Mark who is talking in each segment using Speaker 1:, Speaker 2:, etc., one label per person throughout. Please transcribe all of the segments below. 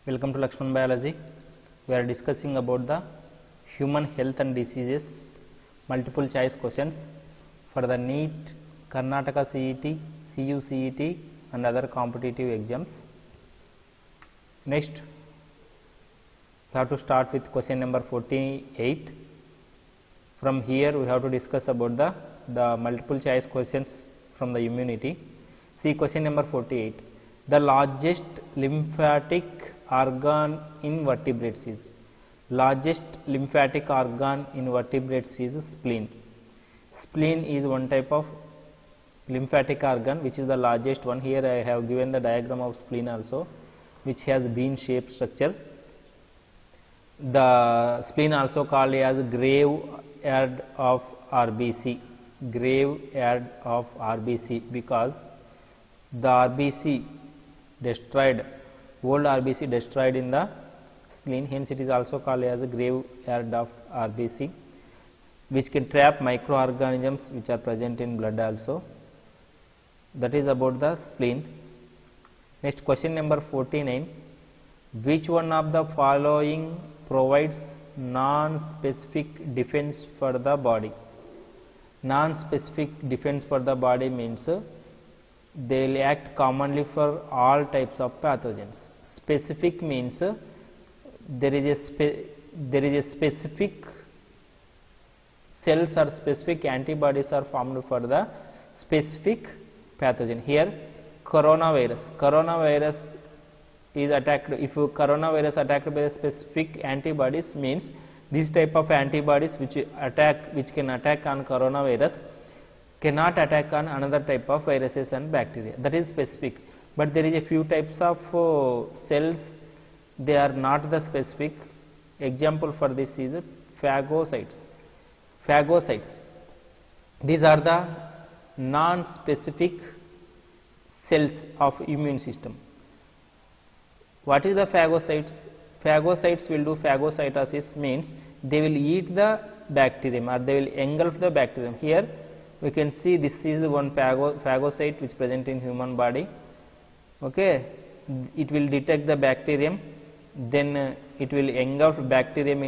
Speaker 1: Welcome to Lakshman Biology. We are discussing about the human health and diseases multiple choice questions for the NEET, Karnataka CET, CU CET and other competitive exams. Next, we have to start with question number 48. From here we have to discuss about the multiple choice questions from the immunity. See question number 48. The largest lymphatic organ in vertebrates is spleen. Spleen is one type of lymphatic organ which is the largest one. Here I have given the diagram of spleen also, which has bean shaped structure. The spleen also called as graveyard of RBC, because the RBC destroyed, old RBC destroyed in the spleen, hence it is also called as a graveyard of RBC, which can trap microorganisms which are present in blood also. That is about the spleen. Next, question number 49. Which one of the following provides non-specific defense for the body? Non-specific defense for the body means they will act commonly for all types of pathogens. Specific means there is a specific cells or specific antibodies are formed for the specific pathogen. Here coronavirus is attacked. If coronavirus attacked by the specific antibodies, means this type of antibodies which can attack on coronavirus cannot attack on another type of viruses and bacteria. That is specific. But there is a few types of cells, they are not the specific. Example for this is phagocytes. These are the non-specific cells of immune system. What is the phagocytes? Phagocytes will do phagocytosis, means they will eat the bacterium or they will engulf the bacterium. Here we can see this is one phagocyte which present in human body. Okay, it will detect the bacterium, then it will engulf bacterium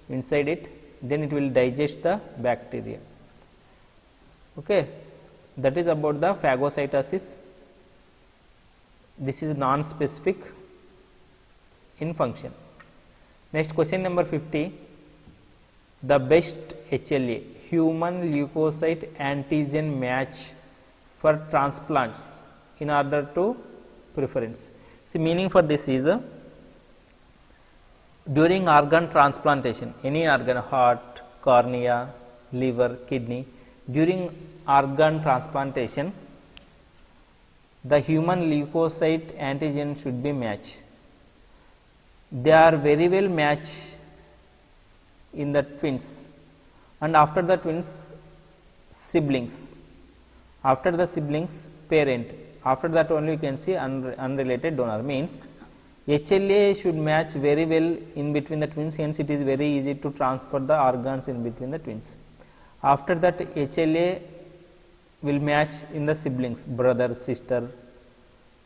Speaker 1: inside it, then it will digest the bacteria. Okay, that is about the phagocytosis. This is non-specific in function. Next, question number 50. The best HLA, human leukocyte antigen match for transplants in order to preference. See, meaning for this is during organ transplantation, any organ, heart, cornea, liver, kidney, during organ transplantation, the human leukocyte antigen should be matched. They are very well matched in the twins, and after the twins, siblings, after the siblings, parent, after that only you can see unrelated donor. Means HLA should match very well in between the twins, hence it is very easy to transfer the organs in between the twins. After that, HLA will match in the siblings, brother, sister,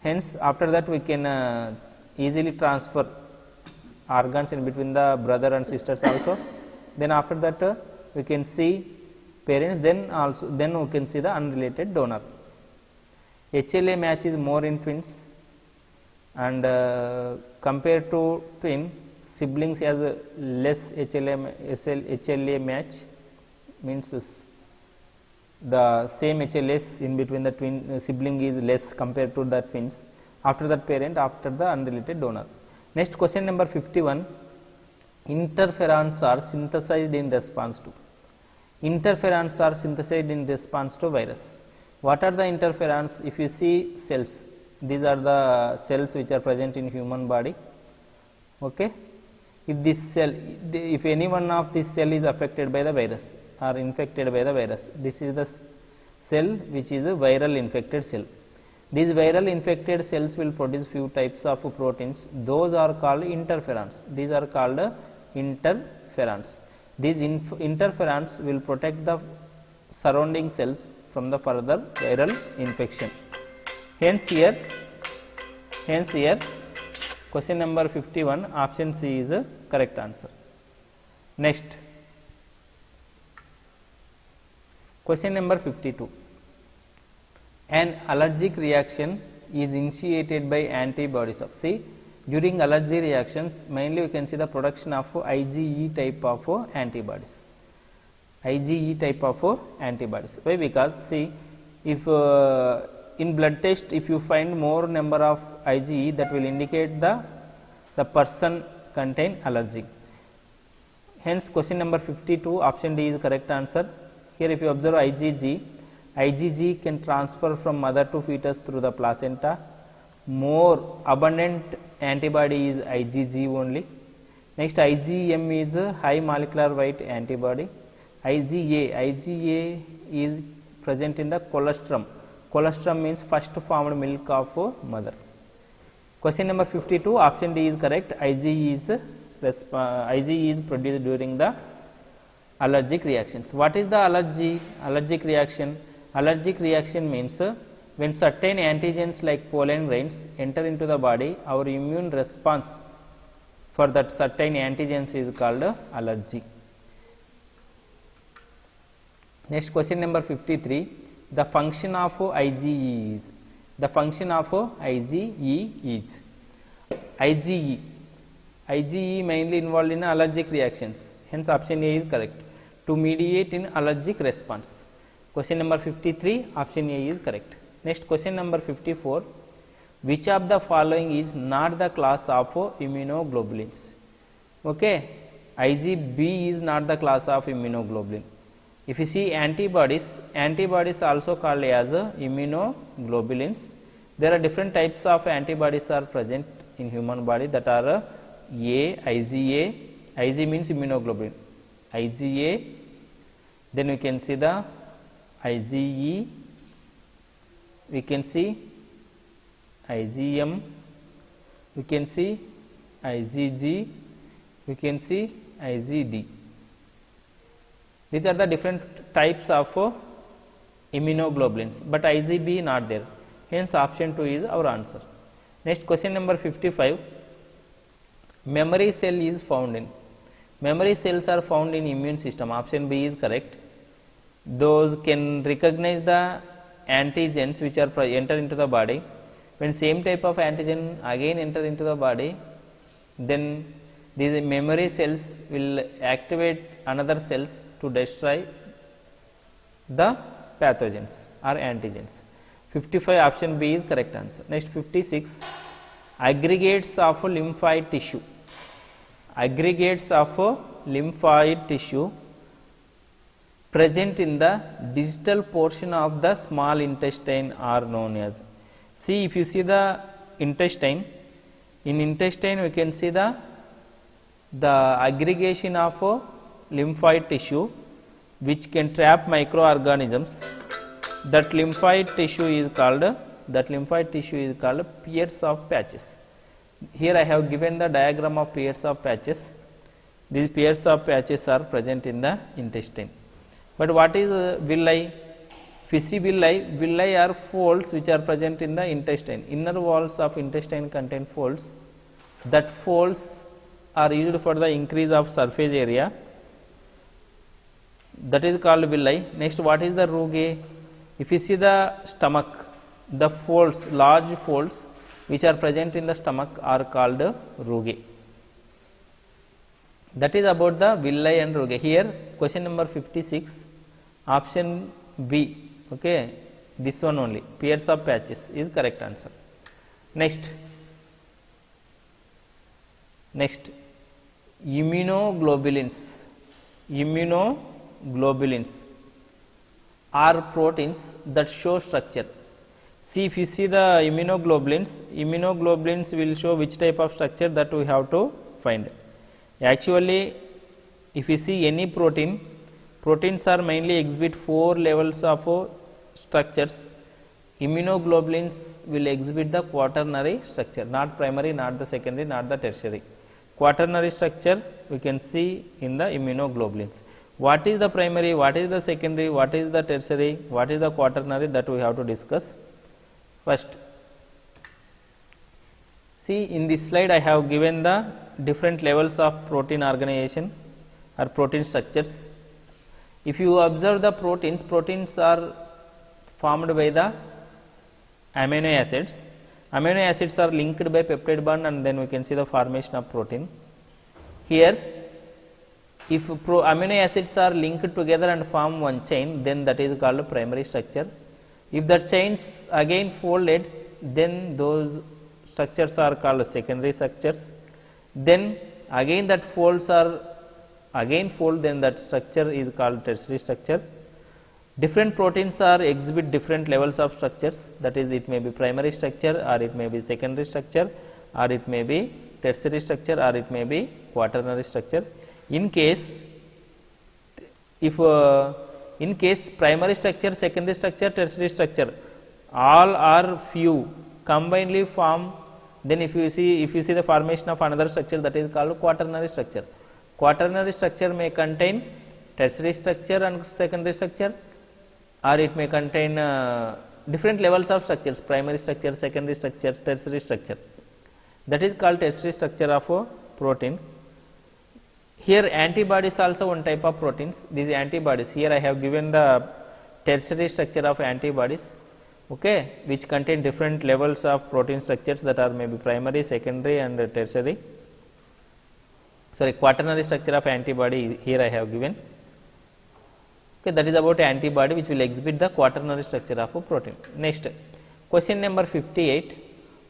Speaker 1: hence after that we can easily transfer organs in between the brother and sisters also. Then after that we can see parents, then we can see the unrelated donor. HLA match is more in twins, and compared to twin, siblings has a less HLA match, means the same HLAs in between the twin sibling is less compared to the twins. After that, parent, after the unrelated donor. Next, question number 51. Interferons are synthesized in response to. Interferons are synthesized in response to virus. What are the interferons? If you see cells, these are the cells which are present in human body. Okay, if this cell, if any one of this cell is affected by the virus or infected by the virus, this is the cell which is a viral infected cell. These viral infected cells will produce few types of proteins. Those are called interferons. These are called interferons. These interferons will protect the surrounding cells from the further viral infection. Hence here question number 51, option C is a correct answer. Next, question number 52. An allergic reaction is initiated by antibodies of, see, during allergy reactions mainly we can see the production of IgE type of antibodies. IgE type of antibodies. Why? Because see, if in blood test if you find more number of IgE, that will indicate the person contain allergy. Hence, question number 52, option D is correct answer. Here if you observe IgG can transfer from mother to fetus through the placenta. More abundant antibody is IgG only. Next, IgM is a high molecular weight antibody. IgA is present in the colostrum. Colostrum means first formed milk of mother. Question number 52, option D is correct. IgE is produced during the allergic reactions. What is the allergic reaction? Allergic reaction means when certain antigens like pollen grains enter into the body, our immune response for that certain antigens is called allergy. Next, question number 53, the function of IgE is. The function of IgE is. IgE mainly involved in allergic reactions. Hence, option A is correct. To mediate in allergic response. Question number 53, option A is correct. Next, question number 54, which of the following is not the class of immunoglobulins? Okay, IgB is not the class of immunoglobulin. If you see antibodies also called as immunoglobulins. There are different types of antibodies are present in human body, that are IgA. Ig means immunoglobulin. IgA, then we can see the IgE, we can see IgM, we can see IgG, we can see IgD. These are the different types of immunoglobulins, but IgB not there. Hence, option 2 is our answer. Next, question number 55. Memory cell is found in. Memory cells are found in immune system. Option B is correct. Those can recognize the antigens which are enter into the body. When same type of antigen again enter into the body, then these memory cells will activate another cells to destroy the pathogens or antigens. 55, option B is correct answer. Next, 56, aggregates of lymphoid tissue. Aggregates of lymphoid tissue present in the distal portion of the small intestine are known as. See, if you see the intestine, in intestine we can see the aggregation of lymphoid tissue which can trap microorganisms. That lymphoid tissue is called pairs of patches. Here I have given the diagram of pairs of patches. These pairs of patches are present in the intestine. But what is villi? If you see villi are folds which are present in the intestine. Inner walls of intestine contain folds. That folds are used for the increase of surface area. That is called villi. Next, what is the rugae? If you see the stomach, the folds, large folds which are present in the stomach are called rugae. That is about the villi and rugae. Here, question number 56, option B. Okay, this one only, pairs of patches is correct answer. Next, immunoglobulins. Immunoglobulins are proteins that show structure. See, if you see the immunoglobulins will show which type of structure, that we have to find. Actually, if you see any proteins are mainly exhibit 4 levels of structures. Immunoglobulins will exhibit the quaternary structure, not primary, not the secondary, not the tertiary. Quaternary structure we can see in the immunoglobulins. What is the primary, what is the secondary, what is the tertiary, what is the quaternary, that we have to discuss. First, See, in this slide I have given the different levels of protein organization or protein structures. If you observe the proteins, proteins are formed by the amino acids. Amino acids are linked by peptide bond, and then we can see the formation of protein. Here, if amino acids are linked together and form one chain, then that is called primary structure. If the chains again folded, then those structures are called secondary structures. Then again that folds are again fold, then that structure is called tertiary structure. Different proteins are exhibit different levels of structures, that is, it may be primary structure, or it may be secondary structure, or it may be tertiary structure, or it may be quaternary structure. In case primary structure, secondary structure, tertiary structure all are few combinedly form, then if you see the formation of another structure, that is called quaternary structure. Quaternary structure may contain tertiary structure and secondary structure, or it may contain different levels of structures, primary structure, secondary structure, tertiary structure. That is called tertiary structure of a protein. Here antibodies also one type of proteins. These antibodies, here I have given the tertiary structure of antibodies, okay, which contain different levels of protein structures that are maybe primary, secondary and tertiary. Sorry, quaternary structure of antibody here I have given. Okay, that is about antibody which will exhibit the quaternary structure of a protein. Next, question number 58.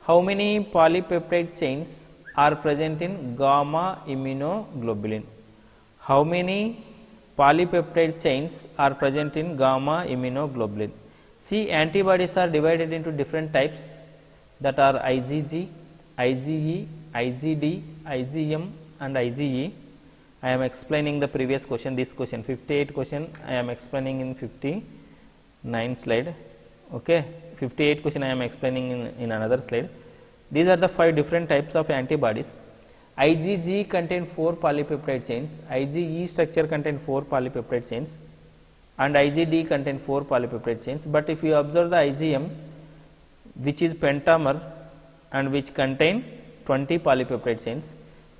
Speaker 1: How many polypeptide chains are present in gamma immunoglobulin? How many polypeptide chains are present in gamma immunoglobulin? See, antibodies are divided into different types, that are IgG, IgE, IgD, IgM and IgE. I am explaining the previous question, this question 58 question I am explaining in 59 slide, okay, 58 question I am explaining in another slide. These are the 5 different types of antibodies. IgG contain 4 polypeptide chains, IgE structure contain 4 polypeptide chains and IgD contain 4 polypeptide chains, but if you observe the IgM, which is pentamer and which contain 20 polypeptide chains,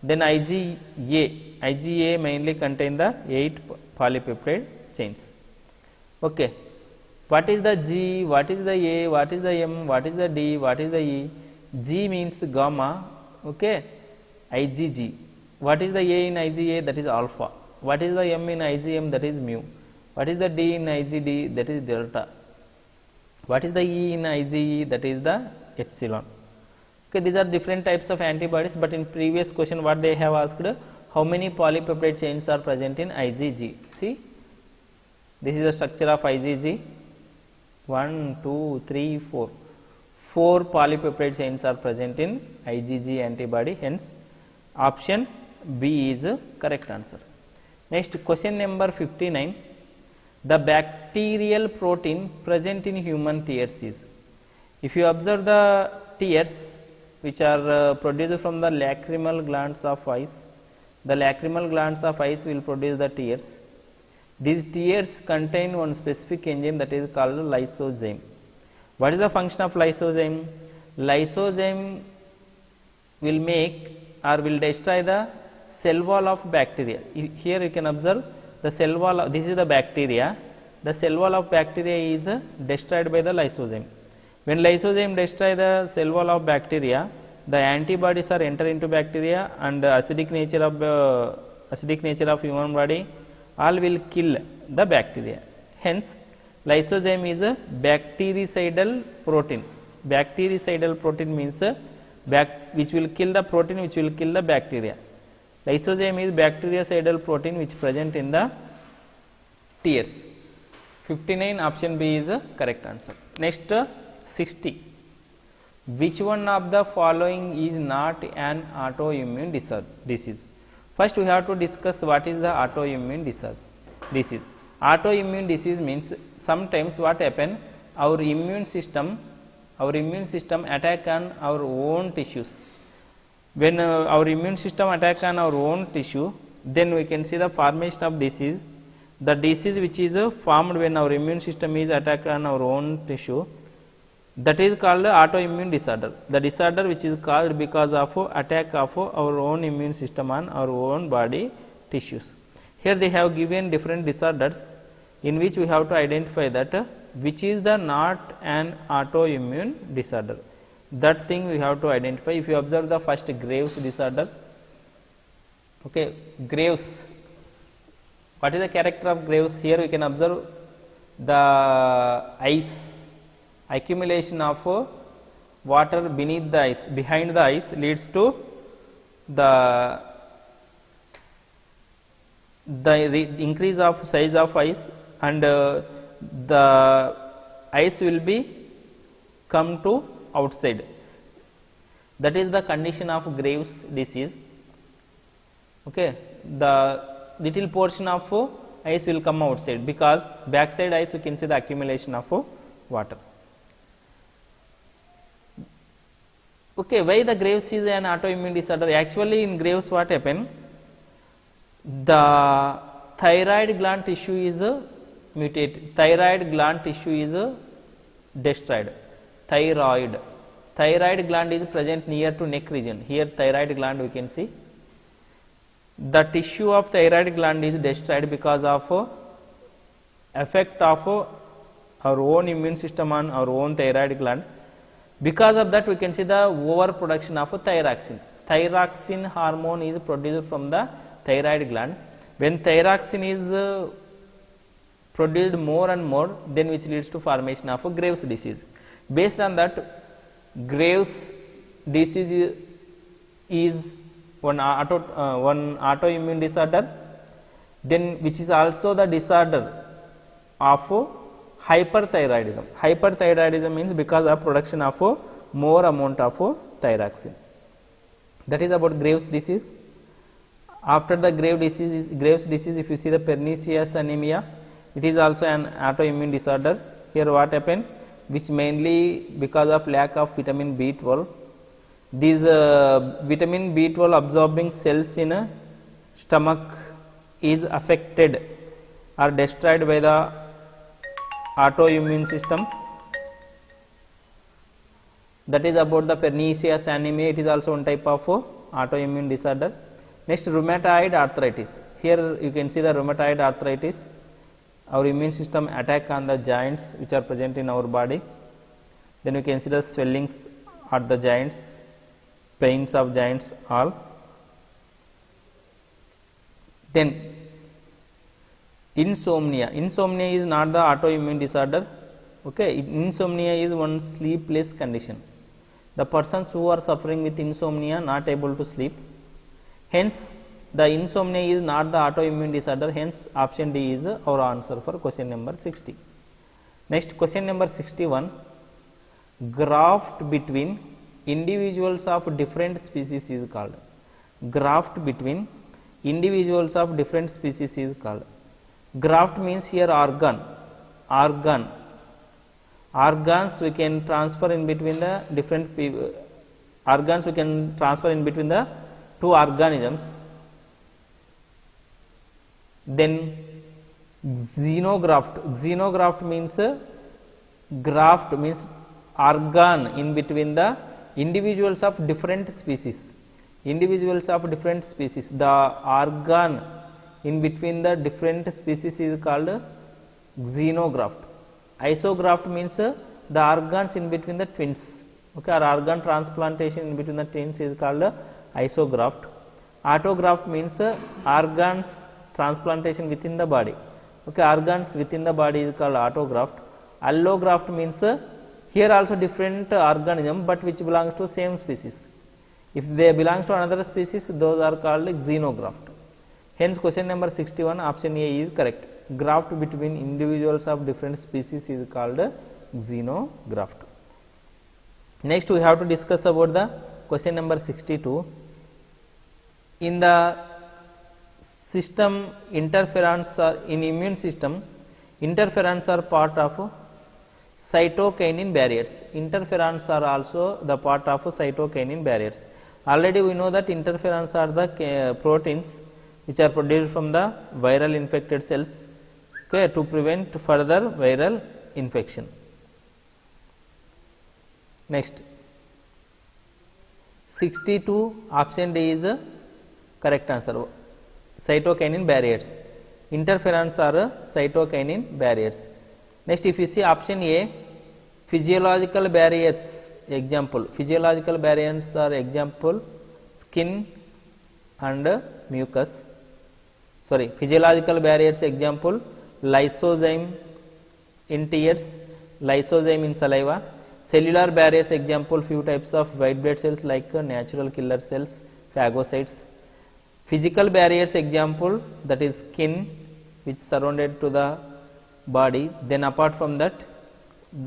Speaker 1: then IgA mainly contain the 8 polypeptide chains. Okay. What is the G, what is the A, what is the M, what is the D, what is the E? G means gamma, okay, IgG. What is the A in IgA? That is alpha. What is the M in IgM? That is mu. What is the D in IgD? That is delta. What is the E in IgE? That is the epsilon. Okay, these are different types of antibodies, but in previous question what they have asked, how many polypeptide chains are present in IgG? See, this is the structure of IgG. 1, 2, 3, 4. 4 polypeptide chains are present in IgG antibody, hence option B is a correct answer. Next, question number 59. The bacterial protein present in human tears is. If you observe the tears which are produced from the lacrimal glands of eyes, the lacrimal glands of eyes will produce the tears. These tears contain one specific enzyme that is called lysozyme. What is the function of lysozyme? Lysozyme will make or will destroy the cell wall of bacteria. Here you can observe the cell wall, this is the bacteria, the cell wall of bacteria is destroyed by the lysozyme. When lysozyme destroy the cell wall of bacteria, the antibodies are enter into bacteria and acidic nature of human body all will kill the bacteria. Hence, lysozyme is a bactericidal protein. Bactericidal protein means which will kill the protein which will kill the bacteria. Lysozyme is bactericidal protein which present in the tears. 59 option B is a correct answer. Next, 60. Which one of the following is not an autoimmune disease? First we have to discuss what is the autoimmune disease. Autoimmune disease means sometimes what happen, our immune system attack on our own tissues. When our immune system attack on our own tissue, then we can see the formation of disease. The disease which is formed when our immune system is attack on our own tissue, That is called autoimmune disorder. The disorder which is caused because of attack of our own immune system on our own body tissues. Here they have given different disorders in which we have to identify that which is the not an autoimmune disorder. That thing we have to identify. If you observe the first Graves disorder, okay, Graves. What is the character of Graves? Here we can observe the ice, accumulation of water beneath the ice, behind the ice leads to the increase of size of ice, and the ice will be come to outside. That is the condition of Graves disease. Okay, the little portion of ice will come outside, because backside ice you can see the accumulation of water. Okay, why the Graves is an autoimmune disorder? Actually, in Graves what happened? The thyroid gland tissue is mutated. Thyroid gland tissue is destroyed. Thyroid gland is present near to neck region. Here thyroid gland we can see. The tissue of thyroid gland is destroyed because of effect of our own immune system on our own thyroid gland. Because of that we can see the overproduction of thyroxine. Thyroxine hormone is produced from the thyroid gland. When thyroxine is produced more and more, then which leads to formation of Graves disease. Based on that, Graves disease is one autoimmune disorder, then which is also the disorder of hyperthyroidism. Hyperthyroidism means because of production of more amount of thyroxine. That is about Graves disease. After the Graves disease, if you see the pernicious anemia, it is also an autoimmune disorder. Here what happened? Which mainly because of lack of vitamin B12. These vitamin B12 absorbing cells in stomach is affected or destroyed by the autoimmune system. That is about the pernicious anemia. It is also one type of autoimmune disorder. Next, rheumatoid arthritis. Here you can see the rheumatoid arthritis. Our immune system attack on the joints which are present in our body. Then you can see the swellings at the joints, pains of joints, all. Then insomnia. Insomnia is not the autoimmune disorder. Okay, insomnia is one sleepless condition. The persons who are suffering with insomnia not able to sleep. Hence, the insomnia is not the autoimmune disorder. Hence, option D is our answer for question number 60. Next, question number 61. Graft between individuals of different species is called. Graft between individuals of different species is called. Graft means here organ. Organs we can transfer in between the different organs we can transfer in between the two organisms. Then xenograft. Xenograft means graft means organ in between the individuals of different species. Individuals of different species. The organ in between the different species is called xenograft. Isograft means the organs in between the twins. Okay, or organ transplantation in between the twins is called isograft. Autograft means organs transplantation within the body. Okay, organs within the body is called autograft. Allograft means here also different organism but which belongs to same species. If they belongs to another species, those are called xenograft. Hence, question number 61 option A is correct. Graft between individuals of different species is called xenograft. Next, we have to discuss about the question number 62. In the system, interferons are in immune system, interferons are part of cytokinin barriers. Interferons are also the part of cytokinin barriers. Already we know that interferons are the proteins which are produced from the viral infected cells, okay, to prevent further viral infection. Next 62 option D is a correct answer. Cytokinin barriers. Interferons are cytokinin barriers. Next, if you see option A, physiological barriers example. Physiological barriers are example skin and mucus. Sorry, physiological barriers example lysozyme in tears, lysozyme in saliva. Cellular barriers example few types of white blood cells like natural killer cells, phagocytes. Physical barriers example that is skin which surrounded to the body. Then apart from that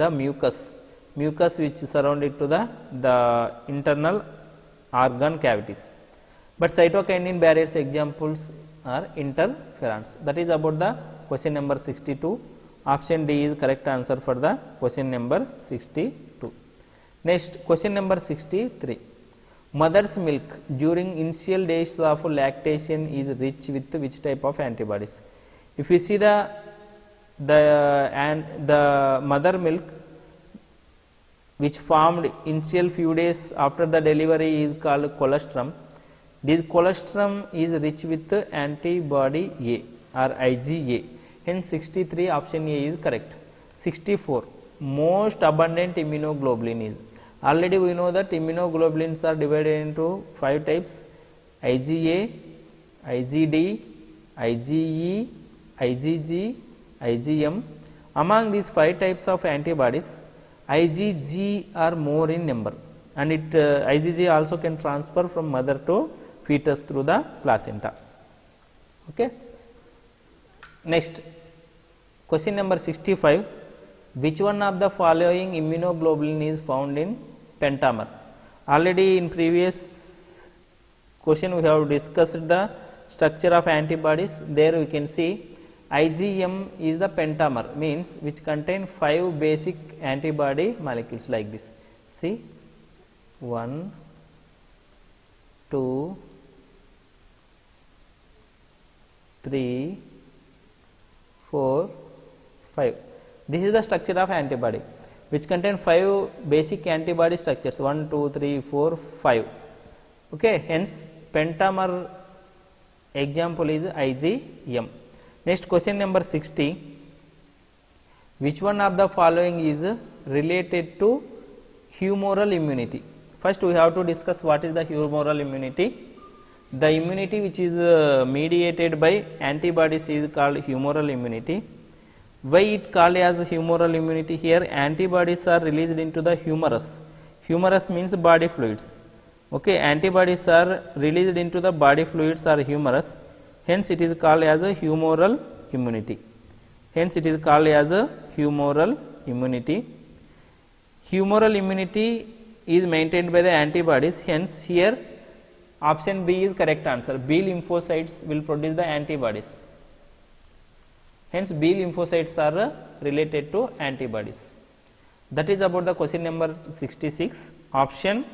Speaker 1: the mucus which surrounded to the internal organ cavities. But cytokinin barriers examples are interferons. That is about the question number 62. Option D is correct answer for the question number 62. Next, question number 63. Mother's milk during initial days of lactation is rich with which type of antibodies? If we see the mother milk which formed initial few days after the delivery is called colostrum. This colostrum is rich with antibody A or IgA. Hence 63 option A is correct. 64. Most abundant immunoglobulin is. Already we know that immunoglobulins are divided into 5 types: IgA, IgD, IgE, IgG, IgM. Among these 5 types of antibodies, IgG are more in number, and IgG also can transfer from mother to fetus through the placenta. Okay. Next, question number 65. Which one of the following immunoglobulin is found in pentamer? Already in previous question we have discussed the structure of antibodies. There we can see IgM is the pentamer, means which contain 5 basic antibody molecules like this. See, 1, 2, 3, 4, 5. This is the structure of antibody which contain 5 basic antibody structures: 1, 2, 3, 4, 5. Okay, hence pentamer example is IgM. Next, question number 60. Which one of the following is related to humoral immunity? First we have to discuss what is the humoral immunity. The immunity which is mediated by antibodies is called humoral immunity. Why it called as humoral immunity? Here antibodies are released into the humerus. Humerus means body fluids. Okay, antibodies are released into the body fluids or humerus. Hence it is called as a humoral immunity. Hence it is called as a humoral immunity. Humoral immunity is maintained by the antibodies. Hence here option B is correct answer. B lymphocytes will produce the antibodies. Hence B lymphocytes are related to antibodies. That is about the question number 66. Option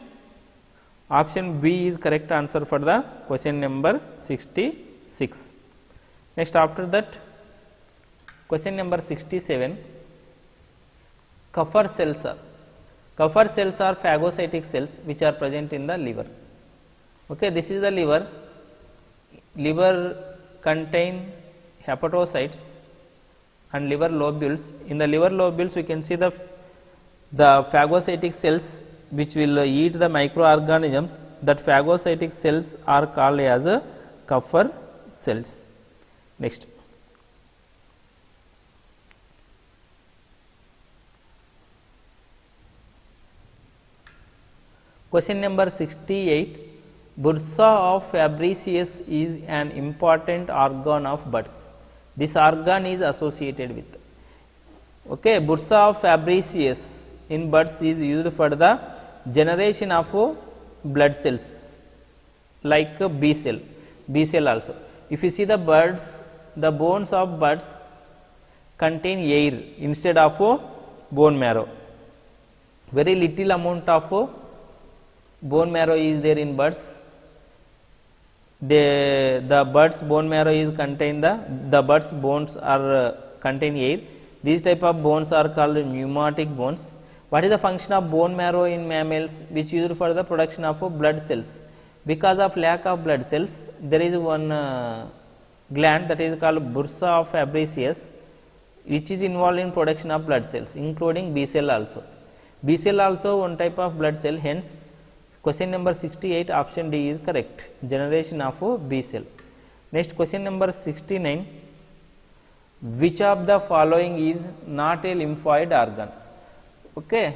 Speaker 1: B is correct answer for the question number 66. Next, after that question number 67. Kupffer cells are phagocytic cells which are present in the liver. Okay, this is the liver. Liver contain hepatocytes and liver lobules. In the liver lobules we can see the phagocytic cells which will eat the microorganisms. That phagocytic cells are called as Kupffer cells. Next, question number 68. Bursa of Fabricius is an important organ of birds. This organ is associated with. Okay, Bursa of Fabricius in birds is used for the generation of blood cells like B cell also. If you see the birds, the bones of birds contain air instead of bone marrow. Very little amount of bone marrow is there in birds. The birds bone marrow is contain the birds bones are contain air. These type of bones are called pneumatic bones. What is the function of bone marrow in mammals, which used for the production of blood cells? Because of lack of blood cells, there is one gland that is called bursa of Fabricius, which is involved in production of blood cells, including B cell also. B cell also one type of blood cell, hence question number 68 option D is correct, generation of B cell. Next question number 69, which of the following is not a lymphoid organ? Okay,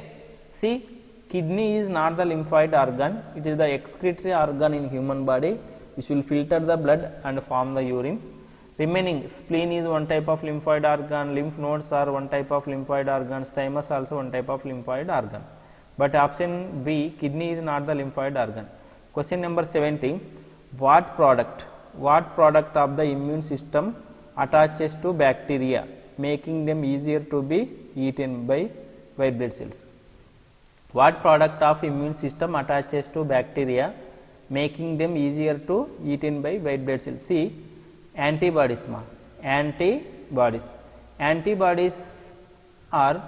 Speaker 1: see, kidney is not the lymphoid organ, it is the excretory organ in human body which will filter the blood and form the urine. Remaining spleen is one type of lymphoid organ, lymph nodes are one type of lymphoid organs, thymus also one type of lymphoid organ. But option B, kidney is not the lymphoid organ. Question number 70, what product of the immune system attaches to bacteria, making them easier to be eaten by white blood cells? What product of immune system attaches to bacteria, making them easier to eaten by white blood cells? See, antibodies. Antibodies are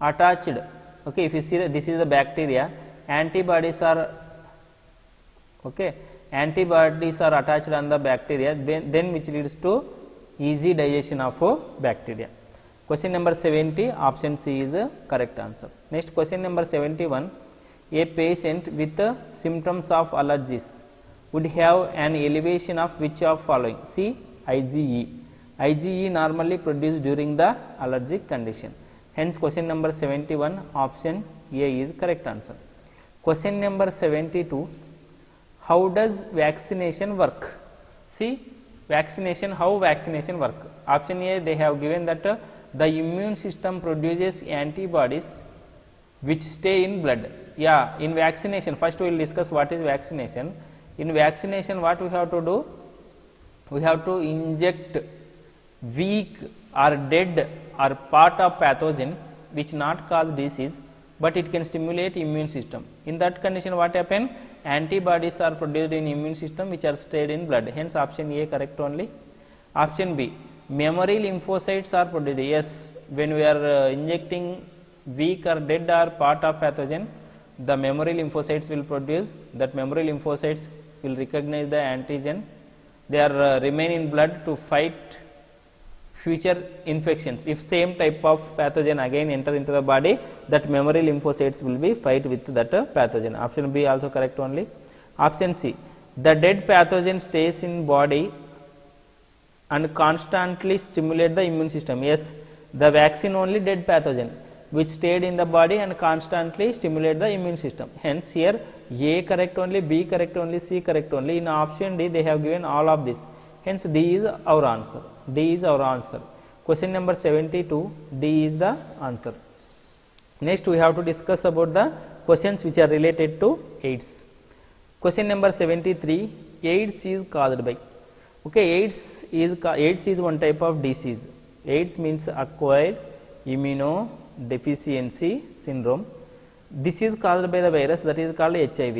Speaker 1: attached. Okay, if you see that this is the bacteria, antibodies are attached on the bacteria, then which leads to easy digestion of bacteria. Question number 70, option C is a correct answer. Next question number 71, a patient with symptoms of allergies would have an elevation of which of following? See, IgE. IgE normally produced during the allergic condition. Hence, question number 71, option A is correct answer. Question number 72, how does vaccination work? See, how vaccination work? Option A, they have given that the immune system produces antibodies which stay in blood. Yeah, in vaccination, first we will discuss what is vaccination. In vaccination, what we have to do? We have to inject weak or dead or part of pathogen which not cause disease, but it can stimulate immune system. In that condition, what happen? Antibodies are produced in immune system which are stayed in blood. Hence, option A correct only. Option B, memory lymphocytes are produced. Yes, when we are injecting weak or dead or part of pathogen, the memory lymphocytes will produce. That memory lymphocytes will recognize the antigen. They are remain in blood to fight future infections. If same type of pathogen again enter into the body, that memory lymphocytes will be fight with that pathogen. Option B also correct only. Option C, the dead pathogen stays in body and constantly stimulate the immune system. Yes, the vaccine only dead pathogen which stayed in the body and constantly stimulate the immune system. Hence, here A correct only, B correct only, C correct only. In option D, they have given all of this. Hence, D is our answer. D is our answer. Question number 72, D is the answer. Next, we have to discuss about the questions which are related to AIDS. Question number 73, AIDS is caused by. Okay, AIDS is one type of disease. AIDS means acquired immunodeficiency syndrome. This is caused by the virus that is called HIV,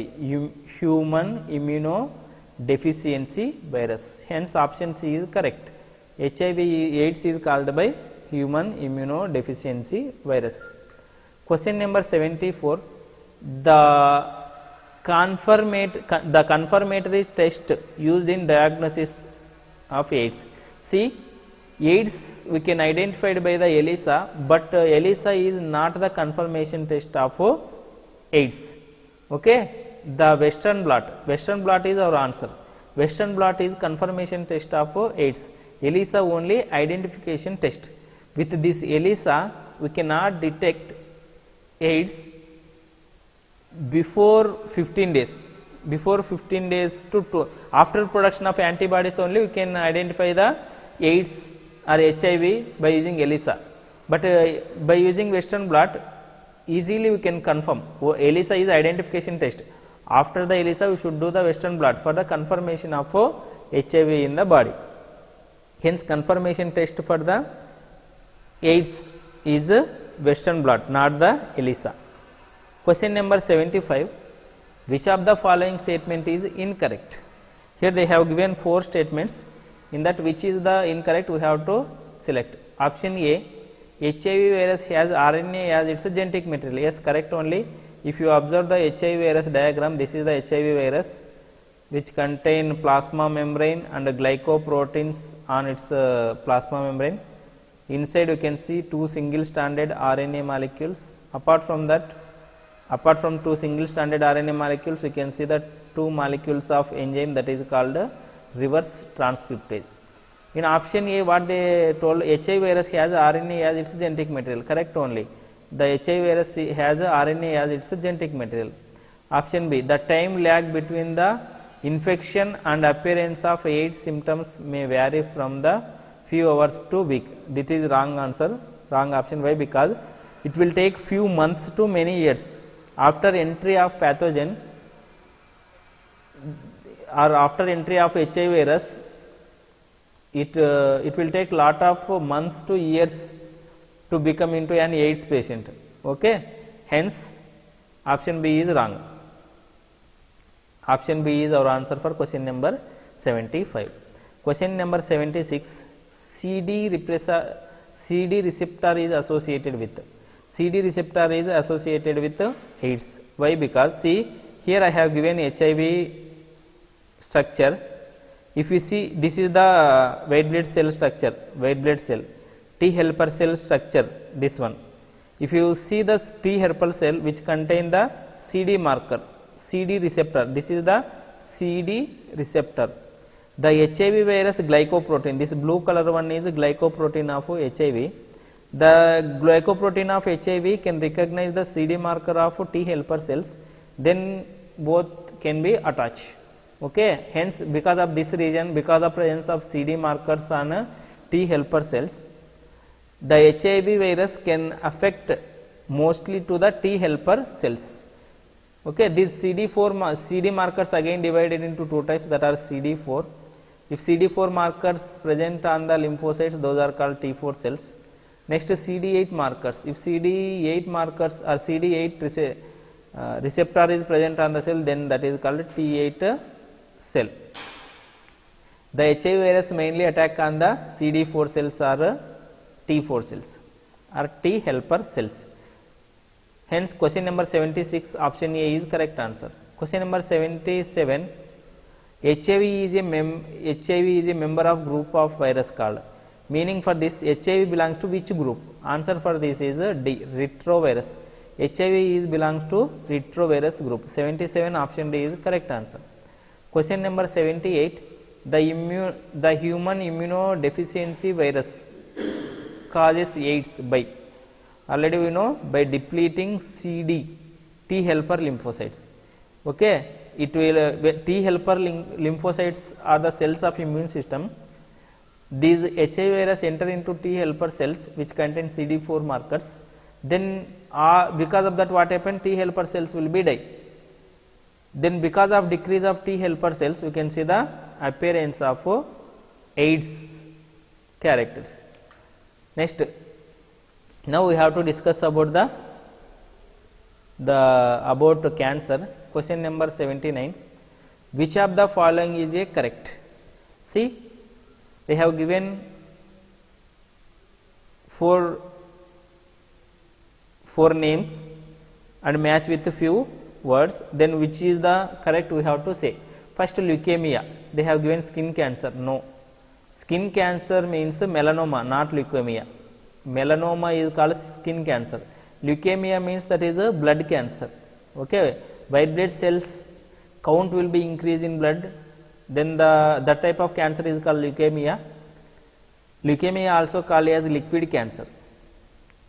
Speaker 1: human immunodeficiency virus. Hence, option C is correct. HIV AIDS is caused by human immunodeficiency virus. Question number 74, the confirmatory test used in diagnosis of AIDS. See, AIDS we can identify by the ELISA, but ELISA is not the confirmation test of AIDS. Okay, the Western blot is our answer. Western blot is confirmation test of AIDS. ELISA only identification test. With this ELISA, we cannot detect AIDS before 15 days. Before 15 days to after production of antibodies only we can identify the AIDS or HIV by using ELISA. But by using Western blot, easily we can confirm. ELISA is identification test. After the ELISA, we should do the Western blot for the confirmation of HIV in the body. Hence, confirmation test for the AIDS is Western blot, not the ELISA. Question number 75, which of the following statement is incorrect? Here they have given 4 statements. In that, which is the incorrect, we have to select. Option A, HIV virus has RNA as its genetic material. Yes, correct only. If you observe the HIV virus diagram, this is the HIV virus which contain plasma membrane and glycoproteins on its plasma membrane. Inside you can see two single stranded RNA molecules. Apart from that, apart from two single stranded RNA molecules, we can see the two molecules of enzyme that is called reverse transcriptase. In option A, what they told, HIV virus has RNA as its genetic material. Correct only. The HIV virus has RNA as its genetic material. Option B, the time lag between the infection and appearance of AIDS symptoms may vary from the few hours to week. This is wrong answer, wrong option. Why? Because it will take few months to many years after entry of pathogen or after entry of HIV virus. It will take lot of months to years to become into an AIDS patient. Okay, hence option B is wrong. Option B is our answer for question number 75. Question number 76. CD receptor is associated with. CD receptor is associated with AIDS. Why? Because see, here I have given HIV structure. If you see, this is the white blood cell structure, white blood cell, T helper cell structure, this one. If you see the T helper cell which contain the CD marker, CD receptor, this is the CD receptor. The HIV virus glycoprotein, this blue color one is glycoprotein of HIV. The glycoprotein of HIV can recognize the CD marker of T helper cells, then both can be attached. Okay, hence because of this reason, because of presence of CD markers on T helper cells, the HIV virus can affect mostly to the T helper cells. Okay, these CD markers again divided into two types, that are CD4. If CD4 markers present on the lymphocytes, those are called T4 cells. Next, CD8 markers. If CD8 markers or CD8 receptor is present on the cell, then that is called T8 cell. The HIV virus mainly attack on the CD4 cells or T4 cells or T helper cells. Hence, question number 76, option A is correct answer. Question number 77. HIV is a member of group of virus called. Meaning for this, HIV belongs to which group? Answer for this is D, retrovirus. HIV belongs to retrovirus group. 77, option D is correct answer. Question number 78. The human immunodeficiency virus causes AIDS by, already we know, by depleting CD, T helper lymphocytes. Okay, it will T helper lymphocytes are the cells of immune system. These HIV virus enter into T helper cells which contain CD4 markers. Then because of that, what happened? T helper cells will be die. Then because of decrease of T helper cells, we can see the appearance of AIDS characters. Next, now we have to discuss about about cancer. Question number 79. Which of the following is a correct? See, they have given four names and match with a few words. Then which is the correct, we have to say. First, leukemia. They have given skin cancer. No. Skin cancer means melanoma, not leukemia. Melanoma is called skin cancer. Leukemia means that is a blood cancer. Okay, white blood cells count will be increased in blood. Then that type of cancer is called leukemia. Leukemia also called as liquid cancer.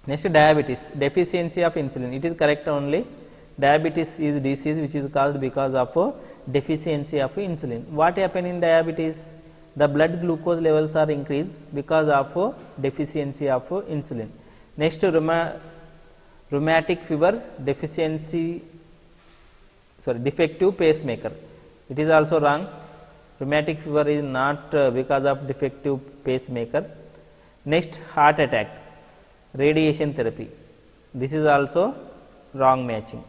Speaker 1: Next, diabetes, deficiency of insulin. It is correct only. Diabetes is disease which is caused because of deficiency of insulin. What happen in diabetes? The blood glucose levels are increased because of deficiency of insulin. Next, rheumatic fever, defective pacemaker. It is also wrong. Rheumatic fever is not because of defective pacemaker. Next, heart attack, radiation therapy. This is also wrong matching.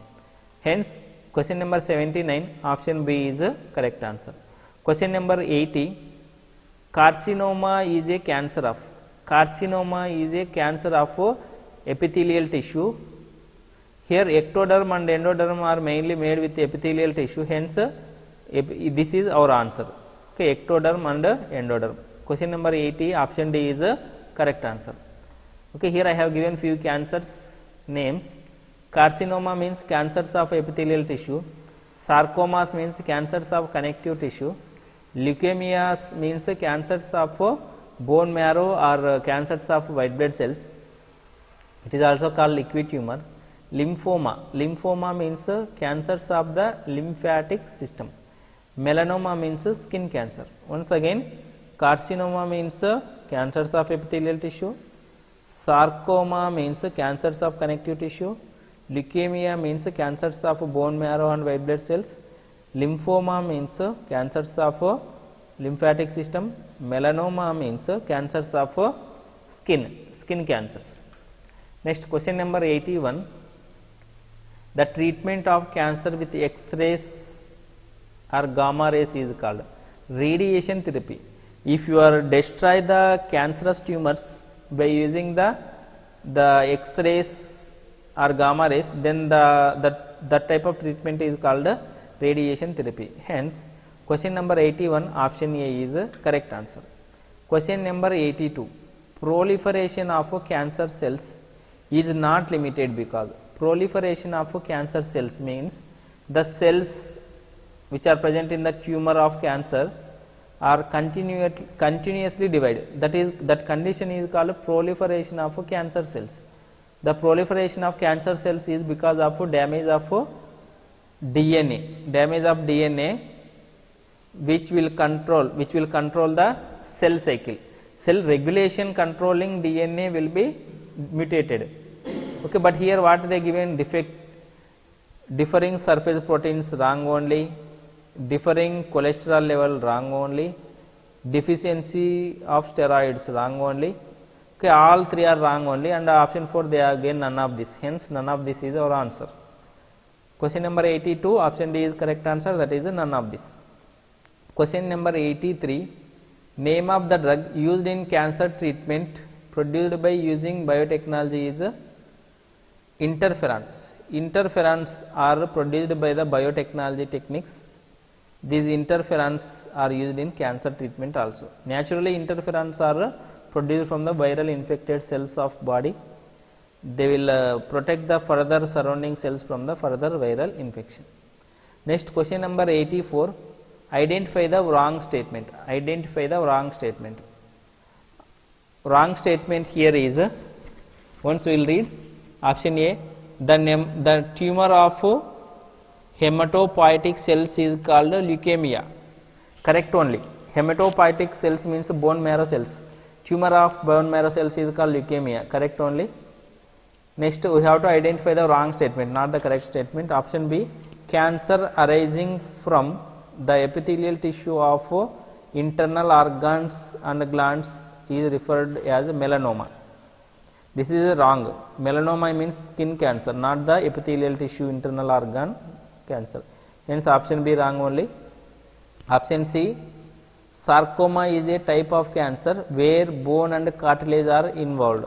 Speaker 1: Hence, question number 79, option B is the correct answer. Question number 80. Carcinoma is a cancer of. Carcinoma is a cancer of epithelial tissue. Here ectoderm and endoderm are mainly made with epithelial tissue, hence this is our answer. Okay, ectoderm and endoderm. Question number 80, option D is a correct answer. Okay, here I have given few cancers names. Carcinoma means cancers of epithelial tissue. Sarcomas means cancers of connective tissue. Leukemias means cancers of bone marrow or cancers of white blood cells. It is also called liquid tumor. Lymphoma means cancers of the lymphatic system. Melanoma means skin cancer. Once again, carcinoma means cancers of epithelial tissue. Sarcoma means cancers of connective tissue. Leukemia means cancers of bone marrow and white blood cells. Lymphoma means cancers of lymphatic system. Melanoma means cancers of skin cancers. Next, question number 81. The treatment of cancer with X-rays or gamma rays is called radiation therapy. If you are destroy the cancerous tumors by using the X-rays or gamma rays, then that type of treatment is called radiation therapy. Hence, question number 81, option A is a correct answer. Question number 82. Proliferation of cancer cells is not limited because proliferation of cancer cells means the cells which are present in the tumor of cancer are continuously divided. That condition is called proliferation of cancer cells. The proliferation of cancer cells is because of damage of DNA, which will control the cell cycle. Cell regulation controlling DNA will be mutated. Okay, but here what they given defect, differing surface proteins wrong only, differing cholesterol level wrong only, deficiency of steroids wrong only. Okay, all three are wrong only, and option 4 they are again none of this. Hence, none of this is our answer. Question number 82, option D is correct answer, that is none of this. Question number 83, name of the drug used in cancer treatment produced by using biotechnology is interferons. Interferons are produced by the biotechnology techniques. These interferons are used in cancer treatment also. Naturally, interferons are produced from the viral infected cells of body. They will protect the further surrounding cells from the further viral infection. Next, question number 84, identify the wrong statement. Identify the wrong statement. Wrong statement here is, once we will read, option A, the tumor of hematopoietic cells is called leukemia. Correct only. Hematopoietic cells means bone marrow cells. Tumor of bone marrow cells is called leukemia. Correct only. Next, we have to identify the wrong statement, not the correct statement. Option B, cancer arising from the epithelial tissue of internal organs and glands is referred as melanoma. This is wrong. Melanoma means skin cancer, not the epithelial tissue internal organ cancer. Hence, option B wrong only. Option C, sarcoma is a type of cancer where bone and cartilage are involved.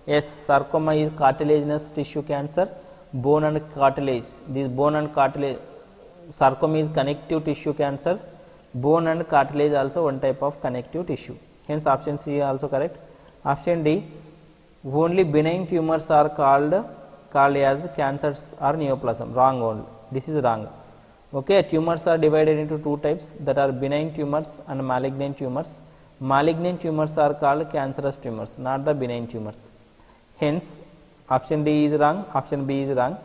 Speaker 1: Yes, sarcoma is cartilaginous tissue cancer, bone and cartilage. This bone and cartilage, sarcoma is connective tissue cancer, bone and cartilage also one type of connective tissue. Hence, option C also correct. Option D, only benign tumors are called as cancers or neoplasm. Wrong only. This is wrong. Okay, tumors are divided into two types, that are benign tumors and malignant tumors. Malignant tumors are called cancerous tumors, not the benign tumors. Hence, option D is wrong, option B is wrong.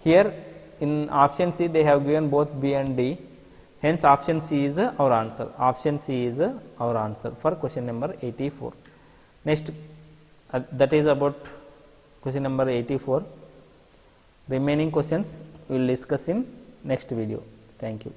Speaker 1: Here in option C they have given both B and D. Hence, option C is our answer. Option C is our answer for question number 84. Next, that is about question number 84. Remaining questions we will discuss in next video. Thank you.